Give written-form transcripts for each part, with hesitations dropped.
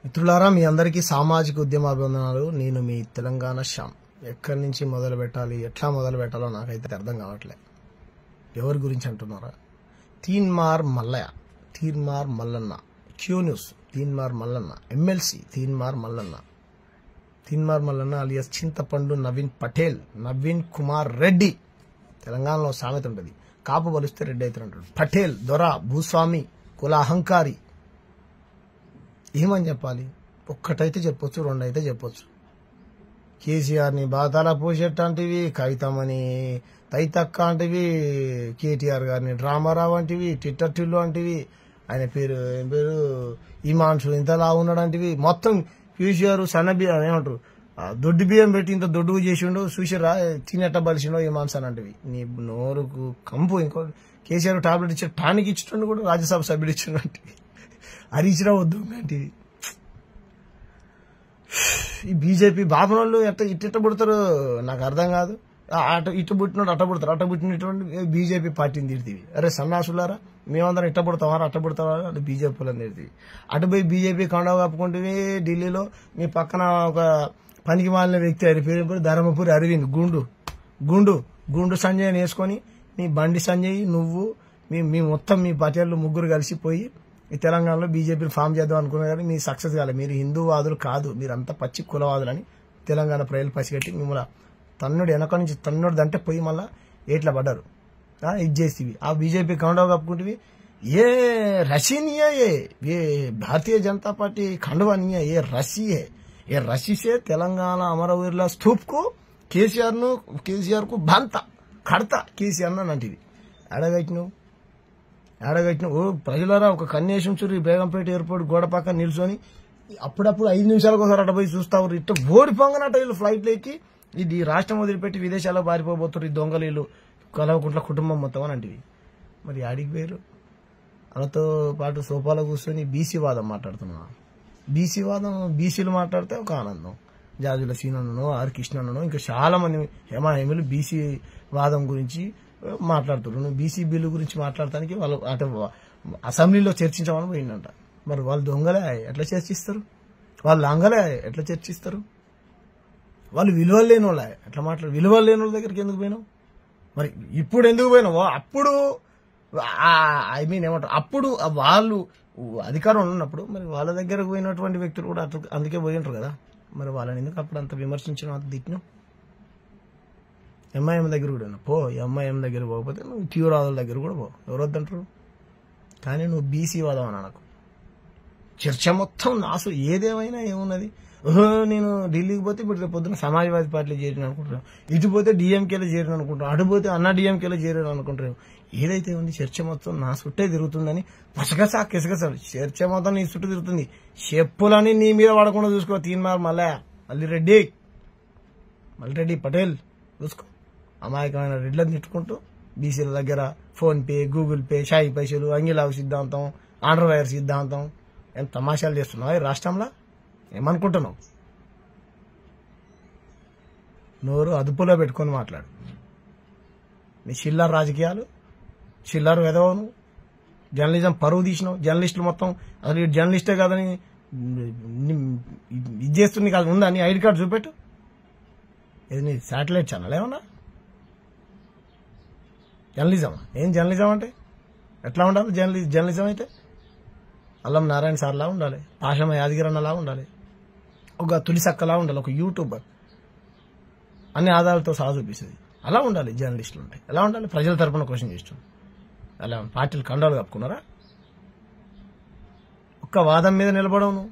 మిత్రులారా, మీ అందరికీ సామాజిక ఉద్యమాభివందనాలు. నేను మీ తెలంగాణ శ్యామ్. ఎక్కడి నుంచి మొదలు పెట్టాలి, ఎట్లా మొదలు పెట్టాలో నాకైతే అర్థం కావట్లే. ఎవరి గురించి అంటున్నారా? Teenmar Mallaiah, Teenmar Mallanna, Q News Teenmar Mallanna, MLC Teenmar Mallanna, Teenmar Mallanna alias Chintapandu Naveen Patel, Naveen Kumar Reddy. తెలంగాణలో సామెత ఉంటుంది, కాపు బలిస్తే రెడ్డి అవుతారంటాడు. పటేల్ దొర, భూస్వామి, కుల అహంకారి. ఏమని చెప్పాలి? ఒక్కటైతే చెప్పొచ్చు, రెండైతే చెప్పొచ్చు. కేసీఆర్ని బాతాల పోసేటంటివి, కవితమని తైతక్క అంటివి, కేటీఆర్ గారిని డ్రామారావు అంటివి, టిట్టర్ టిల్లు అంటివి, ఆయన పేరు ఏం పేరు ఇమాన్షు ఇంతలా ఉన్నాడంటివి. మొత్తం కేసీఆర్ సన్న బియ్యం ఏమంటారు, దొడ్డు బియ్యం పెట్టి ఇంత దొడ్డుగా చేసిండు, చూసిరా తినట్ట బలిసిండో ఇమాన్స్ అని అంటివి. నీ నోరుకు కంపు. ఇంకో కేసీఆర్ టాబ్లెట్ ఇచ్చాడు, టానిక్ ఇచ్చిండు కూడా, రాజ్యసభ సభ్యుడు ఇచ్చిండు అంటివి. హరీశ్రావు వద్దు అంటివి. ఈ బీజేపీ బాబునోళ్ళు ఇట్ట పుడతారు నాకు అర్థం కాదు. ఇటు పుట్టినోడు అట్ట పుడతారు, అట్ట పుట్టినటువంటి బీజేపీ పార్టీని తిడుతుంది. అరే సన్నాసులారా, మేమందరం ఇట్ట పుడతావారా, అట్ట పుడతావారా అంటే బీజేపీ వాళ్ళని తిడుతుంది. అటు పోయి బీజేపీ కండవ కప్పుకుంటే ఢిల్లీలో మీ పక్కన ఒక పనికి మాలిన వ్యక్తి ఆయన పేరు ధర్మపురి అరవింద్ గుండు సంజయ్ వేసుకొని మీ బండి సంజయ్, నువ్వు మీ మొత్తం మీ పార్టీలు ముగ్గురు కలిసిపోయి ఈ తెలంగాణలో బీజేపీని ఫామ్ చేద్దాం అనుకున్నారు. కానీ మీరు సక్సెస్ కాలేదు. మీరు హిందూవాదులు కాదు, మీరంతా పచ్చి కులవాదులని తెలంగాణ ప్రజలు పసిగట్టి మిమ్మల్ని తన్నుడు వెనక నుంచి తన్నుడు అంటే పోయి మళ్ళా ఏట్లా పడ్డారు. ఇది చేస్తేవి ఆ బీజేపీ కండవ కప్పుకుంటే ఏ రషీ नहीं है, ये भारतीय जनता पार्टी खंडवा नहीं है, ये रशी से తెలంగాణ అమరవీరుల స్థూప్ కు కేసీఆర్ కు బంత కడతా కేసీఆర్ అంటివి. ఆడగట్టిన ప్రజలారా, ఒక కన్నేశం చూరి బేగంపేట ఎయిర్పోర్ట్ గోడ పక్కన నిల్చొని అప్పుడప్పుడు 5 నిమిషాలకు ఒకసారి అట్ట పోయి చూస్తావు. ఇట్ట ఓడిపోగానట వీళ్ళు ఫ్లైట్లు ఎక్కి ఇది రాష్ట్రం వదిలిపెట్టి విదేశాల్లో పారిపోబోతారు ఈ దొంగలు, వీళ్ళు కలవకుంట్ల కుటుంబం మొత్తం అని అంటివి. మరి ఆడికి పేరు వాళ్ళతో పాటు సోఫాలో కూర్చొని బీసీ వాదం మాట్లాడుతున్నా. బీసీ వాదం బీసీలు మాట్లాడితే ఒక ఆనందం. జాజుల సీనన్ననో, ఆర్ కృష్ణన్ననో, ఇంకా చాలా మంది హేమాహేములు బీసీ వాదం గురించి మాట్లాడుతున్నారు. బీసీ బిల్లు గురించి మాట్లాడటానికి వాళ్ళు అటు అసెంబ్లీలో చర్చించమని పోయిందంట. మరి వాళ్ళు దొంగలే ఎట్లా చర్చిస్తారు? వాళ్ళు లంగలే ఎట్లా చర్చిస్తారు? వాళ్ళు విలువలు లేని వాళ్ళ ఎట్లా మాట్లాడు? విలువలు లేని వాళ్ళ దగ్గరికి ఎందుకు పోయినావు? మరి ఇప్పుడు ఎందుకు పోయినావో అప్పుడు ఏమంటారు, అప్పుడు వాళ్ళు అధికారం ఉన్నప్పుడు మరి వాళ్ళ దగ్గరకు పోయినటువంటి వ్యక్తులు కూడా అందుకే పోయి ఉంటారు కదా. మరి వాళ్ళని ఎందుకు అప్పుడు అంత విమర్శించడం, అంత తిట్టినావు? ఎంఐఎం దగ్గర కూడా పో, ఎంఐఎం దగ్గర పోకపోతే నువ్వు తీవ్రవాదుల దగ్గర కూడా పో, ఎవరు వద్దంటారు. కానీ నువ్వు బీసీ వాదం అని అనకు. చర్చ మొత్తం నాసు. ఏదేమైనా ఏమున్నది, నేను ఢిల్లీకి పోతే ఇప్పుడు రేపు పొద్దున సమాజ్వాదీ పార్టీలో చేరిన అనుకుంటున్నాను, ఇటు పోతే డిఎంకేలో చేరిన అనుకుంటున్నాను, అటు పోతే అన్నా డిఎంకేలో చేరిన అనుకుంటున్నాను. ఏదైతే ఉంది చర్చ మొత్తం నా చుట్టే తిరుగుతుందని పసగసా కిసగసాడు. చర్చ మొత్తం నీ చుట్టూ తిరుగుతుంది. చెప్పులని నీ మీద పడకుండా చూసుకో. తీన్మార్ మళ్ళీ రెడ్డి పటేల్ చూసుకో. అమాయకమైన రెడ్లను తిట్టుకుంటూ బీసీల దగ్గర ఫోన్ పే, గూగుల్ పే, షాయి పైసలు, అంగిలావు సిద్ధాంతం, ఆండ్రవైర్ సిద్ధాంతం, ఏం తమాషాలు చేస్తున్నావు ఈ రాష్ట్రంలో? ఏమనుకుంటున్నావు? నోరు అదుపులో పెట్టుకొని మాట్లాడు. నీ చిల్లర రాజకీయాలు, చిల్లర వెదవను, జర్నలిజం పరువు తీసినావు. జర్నలిస్టులు మొత్తం అసలు ఈ జర్నలిస్టే కాదని ఇది చేస్తుంది కాదు. ఉందా నీ ఐడి కార్డు చూపెట్టు. ఇది నీ శాటిలైట్ ఛానల్ ఏమన్నా? జర్నలిజం ఏం? జర్నలిజం అంటే ఎట్లా ఉండాలి? జర్నలిజం అయితే అల్లం నారాయణ సార్లా ఉండాలి, ఆశమ యాదగిరన్నలా ఉండాలి, ఒక తులిసక్కలా ఉండాలి, ఒక యూట్యూబర్ అన్ని ఆధారాలతో సహా చూపిస్తుంది. అలా ఉండాలి జర్నలిస్టులు ఉంటాయి. ఎలా ఉండాలి? ప్రజల తరపున క్వశ్చన్ చేస్తుంది. అలా పార్టీలు కండాలు కప్పుకున్నారా? ఒక్క వాదం మీద నిలబడవు.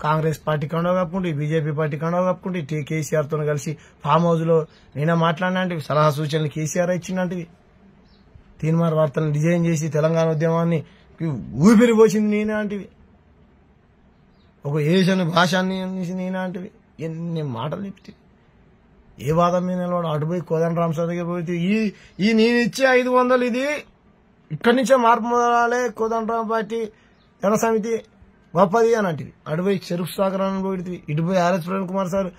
కాంగ్రెస్ పార్టీ కండవ కప్పుకుంటే, బీజేపీ పార్టీ కండవ కప్పుకుంటే, కేసీఆర్తో కలిసి ఫామ్ హౌస్ లో నేనే మాట్లాడినాంటివి, సలహా సూచనలు కేసీఆర్ ఇచ్చినవి, తీన్మార్ వార్తలను డిజైన్ చేసి తెలంగాణ ఉద్యమాన్ని ఊపిరి పోసింది నేనే అంటివి, ఒక ఏషియన్ భాషాన్ని నేనే అంటివి. ఎన్ని మాటలు చెప్తే ఏ వాదం మీద నిలబడ? అటుపోయి కోదండరామ్ సార్ దగ్గర పోతే ఈ నేనిచ్చే 500 ఇది ఇక్కడి నుంచే మార్పు మొదలాలే, కోదండరామ్ పార్టీ జనసమితి గొప్పది అని అంటివి. అటుపోయి షరీఫ్ సాగర్ అని పోయి, ఇటుపోయి ఆర్ఎస్ ప్రవీణ్ కుమార్ సార్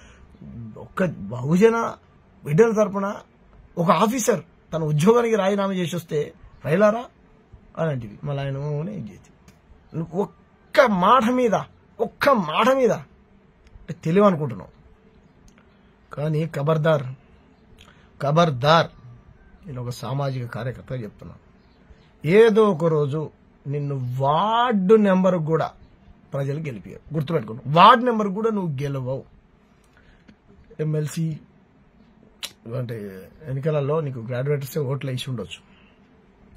ఒక్క బహుజన బిడ్డల తరపున ఒక ఆఫీసర్ తన ఉద్యోగానికి రాజీనామా చేసి వస్తే రైలారా అని అంటివి. మళ్ళీ ఆయన ఇది చేసి ఒక్క మాట మీద తెలివి అనుకుంటున్నావు. కానీ ఖబర్దార్ నేను ఒక సామాజిక కార్యకర్తగా చెప్తున్నాను. ఏదో ఒక రోజు నిన్ను వార్డు నెంబర్ కూడా ప్రజలు గెలిపారు. గుర్తుపెట్టుకున్నావు, వార్డు నెంబర్ కూడా నువ్వు గెలవవు. ఎమ్మెల్సీ అంటే ఎన్నికలలో నీకు గ్రాడ్యుయేట్స్ ఓట్లు వేసి ఉండొచ్చు,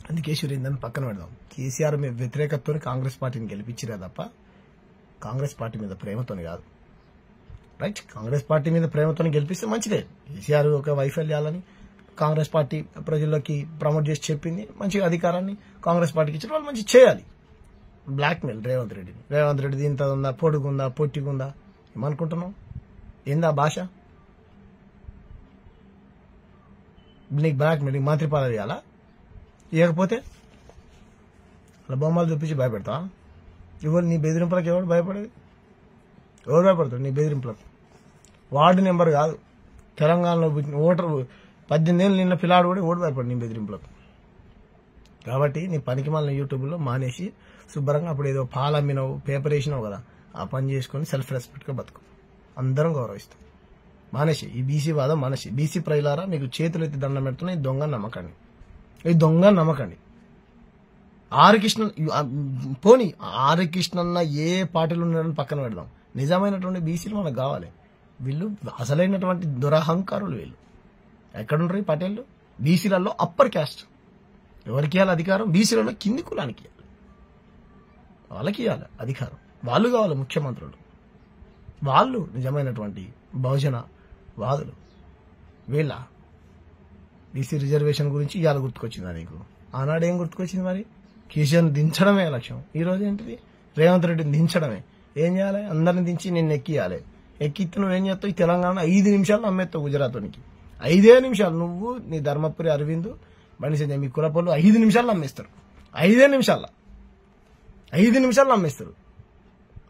అందుకే సురేందర్ని పక్కన పెడదాం. కేసీఆర్ మీద వ్యతిరేకతతో కాంగ్రెస్ పార్టీని గెలిపించిరే తప్ప కాంగ్రెస్ పార్టీ మీద ప్రేమతోని కాదు. రైట్, కాంగ్రెస్ పార్టీ మీద ప్రేమతో గెలిపిస్తే మంచిదే. కేసీఆర్ ఒక వైఫల్యాలని కాంగ్రెస్ పార్టీ ప్రజల్లోకి ప్రమోట్ చేసి చెప్పింది, మంచిగా అధికారాన్ని కాంగ్రెస్ పార్టీకి ఇచ్చిన వాళ్ళు మంచి చేయాలి. బ్లాక్మెయిల్ రేవంత్ రెడ్డిది ఇంత ఉందా, పొడుగుందా, పొట్టిగుందా, ఏమనుకుంటున్నావు? ఏందా భాష? నీకు బ్లాక్మెయిల్, నీకు మంత్రి పదవి ఇవ్వాలా? ఇవ్వకపోతే అలా బొమ్మలు చూపించి భయపెడతా? ఎవరు నీ బెదిరింపులకు ఎవరు భయపడేది? ఎవరు భయపడతారు నీ బెదిరింపులకు? వార్డు నెంబర్ కాదు, తెలంగాణలో ఓటర్ 18 ఏళ్ళు నిన్న పిల్లాడు కూడా ఓటు భయపడు నీ బెదిరింపులకు. కాబట్టి నీ పనికి మళ్ళీ యూట్యూబ్లో మానేసి శుభ్రంగా అప్పుడు ఏదో పాలు అమ్మినావు, పేపర్ వేసినావు కదా, ఆ పని చేసుకుని సెల్ఫ్ రెస్పెక్ట్గా బతుకు. అందరం గౌరవిస్తాం. మానేసి ఈ బీసీ వాదం మానేసి. బీసీ ప్రజలారా మీకు చేతులు ఎత్తి దండం పెడుతున్నా, ఈ దొంగ నమ్మకండి. ఆర్ కృష్ణన్న ఏ పార్టీలు ఉన్నారని పక్కన పెడదాం. నిజమైనటువంటి బీసీలు మనకు కావాలి. వీళ్ళు అసలైనటువంటి దురహంకారులు. వీళ్ళు ఎక్కడుంటారు ఈ పటేళ్ళు? బీసీలలో అప్పర్ క్యాస్ట్. ఎవరికి ఇవ్వాలి అధికారం? బీసీలలో కింది కులానికి ఇవ్వాలి, వాళ్ళకి ఇవ్వాలి అధికారం. వాళ్ళు కావాలి ముఖ్యమంత్రులు, వాళ్ళు నిజమైనటువంటి బహుజన వాదులు. వీళ్ళ బీసీ రిజర్వేషన్ గురించి ఇవాళ గుర్తుకొచ్చిందా నీకు? ఆనాడు ఏం గుర్తుకొచ్చింది? మరి కేసీఆర్ని దించడమే లక్ష్యం. ఈ రోజు ఏంటిది? రేవంత్ రెడ్డిని దించడమే. ఏం చేయాలి? అందరిని దించి నిన్ను ఎక్కియాలి. ఎక్కితే నువ్వేం చేస్తావు? ఈ తెలంగాణ 5 నిమిషాలు అమ్మేస్తావు గుజరాత్కి. 5 నిమిషాలు నువ్వు, నీ ధర్మపురి అరవింద్, బండి సంజయ్, మీ కులపొలు 5 నిమిషాలు అమ్మేస్తారు. 5 నిమిషాల్లో అమ్మేస్తారు.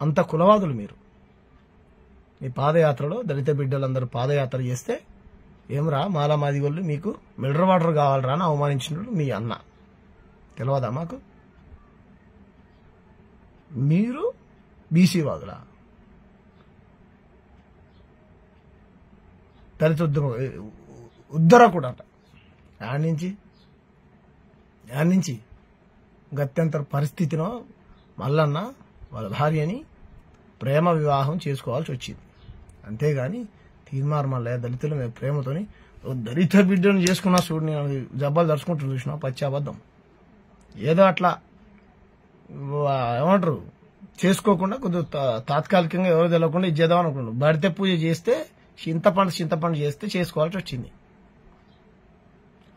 అంత కులవాదులు మీరు. మీ పాదయాత్రలో దళిత బిడ్డలందరూ పాదయాత్ర చేస్తే ఏమరా మాలామాది వాళ్ళు మీకు మినరల్ వాటర్ కావాలరా అని అవమానించినప్పుడు మీ అన్న తెలియదా మాకు? మీరు బీసీ వాదులా? దళిత ఉద్దర కూడా అంట. యాడ్ నుంచి గత్యంతర పరిస్థితిలో మల్లన్న వాళ్ళ భార్యని ప్రేమ వివాహం చేసుకోవాల్సి వచ్చింది. అంతేగాని తీర్మార్ మల్లయ్య దళితుల మీద ప్రేమతోని దళిత బిడ్డను చేసుకున్నా చూడు, నేను జబ్బాలు దర్చుకుంటూ చూసినా పచ్చాబద్ధం. ఏదో అట్లా ఏమంటారు చేసుకోకుండా కొద్దిగా తాత్కాలికంగా ఎవరు తెలియకుండా ఇది చేద్దాం అనుకున్నాడు. బడితే పూజ చేస్తే చింతపండు చేస్తే చేసుకోవాల్సి వచ్చింది.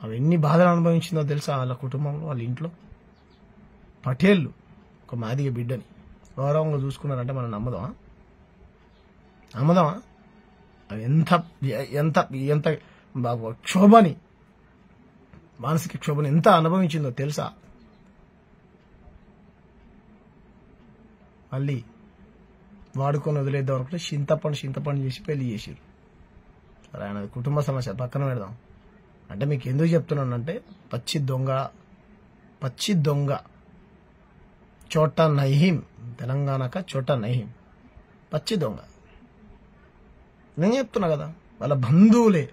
అవి ఎన్ని బాధలు అనుభవించిందో తెలుసా వాళ్ళ కుటుంబంలో, వాళ్ళ ఇంట్లో. పటేళ్ళు ఒక మాదిగ బిడ్డని గౌరవంగా చూసుకున్నారంటే మనం నమ్మదామా? అవి ఎంత క్షోభని, మానసిక క్షోభని ఎంత అనుభవించిందో తెలుసా? మళ్ళీ వాడుకొని వదిలేద్దాం అనుకుంటే చింతపండు చేసి పెళ్లి చేసారు. సరే, ఆయన కుటుంబ సమస్య పక్కన పెడదాం. అంటే మీకు ఎందుకు చెప్తున్నానంటే పచ్చి దొంగ చోటా నహీం, తెలంగాణక చోటా నహీం, పచ్చి దొంగ. నేను చెప్తున్నా కదా, వాళ్ళ బంధువులే,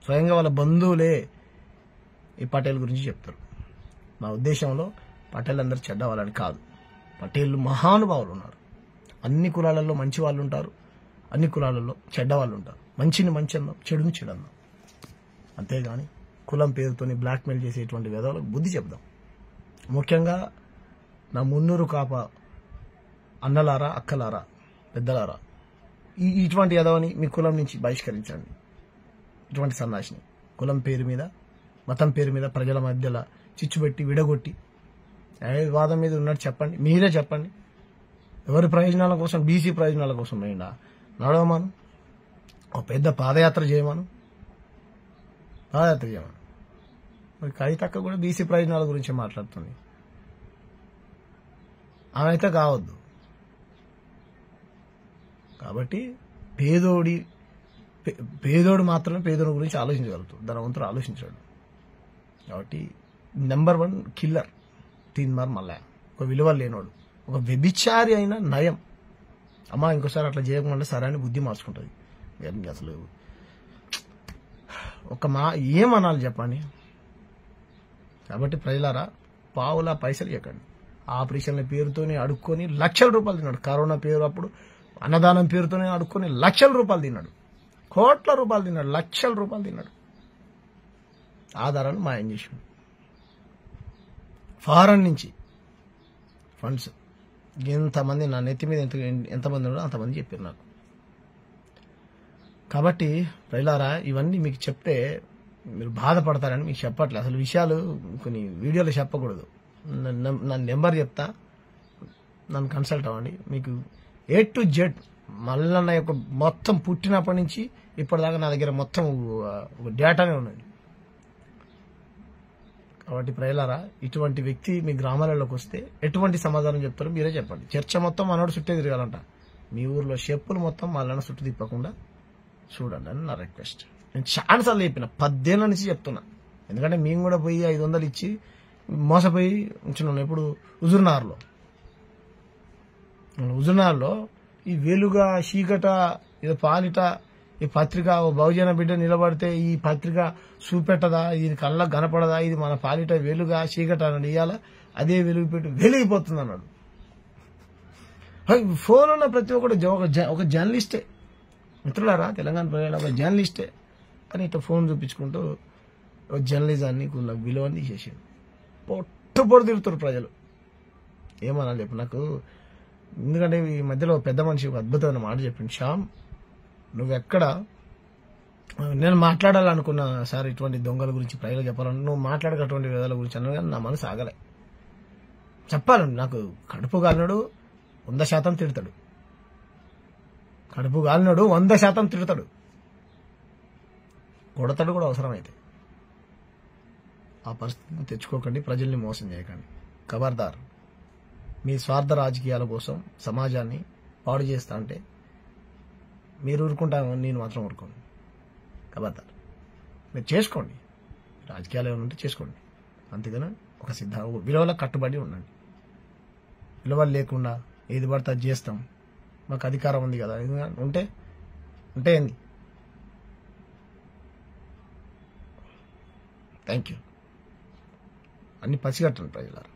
స్వయంగా వాళ్ళ బంధువులే ఈ పటేల్ గురించి చెప్తారు. నా ఉద్దేశంలో పటేల్ అందరు చెడ్డవాళ్ళని కాదు. పటేళ్ళు మహానుభావులు ఉన్నారు. అన్ని కులాలలో మంచి వాళ్ళు ఉంటారు, అన్ని కులాలలో చెడ్డవాళ్ళు ఉంటారు. మంచిని మంచి అన్నాం, చెడుని చెడు అన్నాం. అంతేగాని కులం పేరుతోని బ్లాక్మెయిల్ చేసేటువంటి విధాలకు బుద్ధి చెప్దాం. ముఖ్యంగా నా మున్నూరు కాప అన్నలారా, అక్కలారా, పెద్దలారా, ఇటువంటి యదవని మీ కులం నుంచి బహిష్కరించండి. ఇటువంటి సన్నాసిని కులం పేరు మీద, మతం పేరు మీద ప్రజల మధ్యలో చిచ్చుపెట్టి విడగొట్టి వాదం మీద ఉన్నట్టు చెప్పండి. మీరే చెప్పండి. ఎవరి ప్రయోజనాల కోసం? బీసీ ప్రయోజనాల కోసం వేయండి. నడవమాను, ఒక పెద్ద పాదయాత్ర చేయమను. మరి కవితక్క కూడా బీసీ ప్రయోజనాల గురించి మాట్లాడుతుంది. ఆమె అయితే కావద్దు. కాబట్టి పేదోడు మాత్రమే పేదోడి గురించి ఆలోచించగలుగుతాడు, ధనవంతుడు ఆలోచించాడు. కాబట్టి నెంబర్ 1 కిల్లర్ తీన్మార్ మల్లయ్య, ఒక విలువ లేనోడు. ఒక వ్యభిచారి అయినా నయం. అమ్మా ఇంకోసారి అట్లా చేయకుండా సరే అని బుద్ధి మార్చుకుంటుంది. అసలు ఏమనాలి చెప్పండి. కాబట్టి ప్రజలారా, పావులా పైసలు ఇవ్వకండి. ఆపరేషన్ల పేరుతోనే అడుక్కొని లక్షల రూపాయలు తిన్నాడు. కరోనా పేరు అప్పుడు అన్నదానం పేరుతోనే అడుక్కొని లక్షల రూపాయలు తిన్నాడు. కోట్ల రూపాయలు తిన్నాడు. లక్షల రూపాయలు తిన్నాడు. ఆధారాన్ని మాయం చేసాడు. ఫారెన్ నుంచి ఫండ్స్ ఎంతమంది నా నెత్తి మీద ఎంతమంది ఉన్నారో అంతమంది చెప్పారు నాకు. కాబట్టి ప్రజలారా, ఇవన్నీ మీకు చెప్తే మీరు బాధపడతారని మీకు చెప్పట్లేదు. అసలు విషయాలు కొన్ని వీడియోలో చెప్పకూడదు. నా నెంబర్ చెప్తా, నన్ను కన్సల్ట్ అవ్వండి. మీకు A to Z మల్లన్న యొక్క మొత్తం పుట్టినప్పటి నుంచి ఇప్పటిదాకా నా దగ్గర మొత్తం డేటానే ఉన్నది. కాబట్టి ప్రజలారా, ఇటువంటి వ్యక్తి మీ గ్రామాలలోకి వస్తే ఎటువంటి సమాధానం చెప్తారో మీరే చెప్పండి. చర్చ మొత్తం మనోడు చుట్టే తిరగాలంట. మీ ఊర్లో చెప్పులు మొత్తం మల్లన్న చుట్టూ తిప్పకుండా చూడండి అని నా రిక్వెస్ట్. నేను చాలాసార్లు చెప్పిన, 10 ఏళ్ల నుంచి చెప్తున్నా. ఎందుకంటే మేము కూడా పోయి 500 ఇచ్చి మోసపోయి ఉంచున్నాను. ఇప్పుడు హుజూర్నగర్లో ఈ వెలుగా చీకట ఇది పాలిట ఈ పత్రిక బహుజన బిడ్డ నిలబడితే ఈ పత్రిక చూపెట్టదా, ఇది కళ్ళకు కనపడదా, ఇది మన పాలిట వెలుగా చీకట అని ఇయ్యాల అదే వెలుగు పెట్టి వెలిగిపోతుంది అన్నాడు. ఫోన్ ఉన్న ప్రతి ఒక్కడు ఒక జర్నలిస్టే. మిత్రులారా, తెలంగాణ ప్రజలు ఒక జర్నలిస్టే అని ఇట్లా ఫోన్ చూపించుకుంటూ జర్నలిజాన్ని విలువని తీసేసాడు. పొట్టు తిరుగుతారు ప్రజలు. ఏమనాలి చెప్పు నాకు. ఎందుకంటే ఈ మధ్యలో పెద్ద మనిషి ఒక అద్భుతమైన మాట చెప్పింది. శ్యామ్, నువ్వెక్కడ నేను మాట్లాడాలనుకున్న సార్ ఇటువంటి దొంగల గురించి ప్రజలు చెప్పాలని నువ్వు మాట్లాడేటువంటి విధాల గురించి అన్నా కానీ నా మనసు ఆగలే. చెప్పాలండి. నాకు కడుపు కాలినాడు 100% తిడతాడు. కడుపు కాలినాడు 100% తిడతాడు. కొడతాడు కూడా అవసరమైతే. ఆ పరిస్థితిని తెచ్చుకోకండి. ప్రజల్ని మోసం చేయకండి. ఖబర్దార్. మీ స్వార్థ రాజకీయాల కోసం సమాజాన్ని పాడు చేస్తా అంటే మీరు ఊరుకుంటామని నేను మాత్రం ఊరుకోను. ఖబర్దార్. మీరు చేసుకోండి. రాజకీయాలు ఏమైనా ఉంటే చేసుకోండి. అంతేగాని ఒక విలువలకు కట్టుబడి ఉండండి. విలువలు లేకుండా ఏది పడితే అది చేస్తాం, మాకు అధికారం ఉంది కదా ఉంటే ఏంది. Thank you. అన్ని పసిగట్టండి ప్రజలారా.